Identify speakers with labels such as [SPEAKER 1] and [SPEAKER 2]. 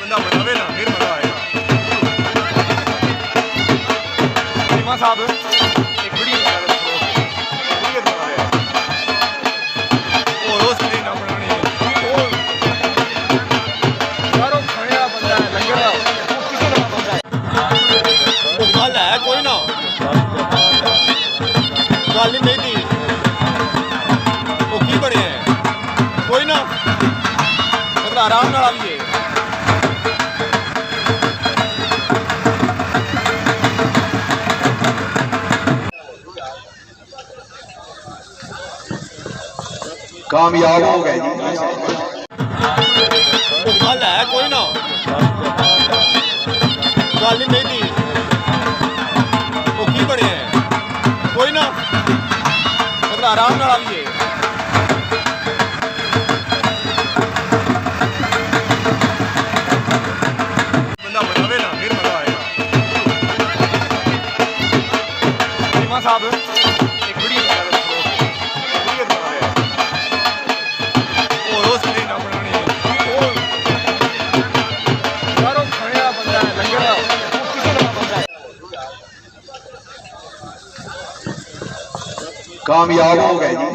[SPEAKER 1] बंदा बनावे ना फिर मजा आएगा। रीमा साहब एक वीडियो बना रहे हो, वीडियो बना रहे हैं और रोज की ना बनानी है और यारों खाने वाला बंदा है लंगर का किसी का बंदा है वो गल है कोई ना गल नहीं थी वो की बने हैं कोई ना मतलब आराम नाल आइए।
[SPEAKER 2] कामयाब हो गए जी।
[SPEAKER 1] गल है कोई ना गल नहीं थी वो की बने हैं कोई ना मतलब आराम नाल आइए। बंदा बनावे ना फिर मजा आएगा। रीमा साहब एक वीडियो बना रहे हो, वीडियो बना रहे हैं और रोज की ना बनानी है और यारों खाने वाला बंदा है लंगर का किसी का बंदा है।
[SPEAKER 2] कामयाब हो गए जी।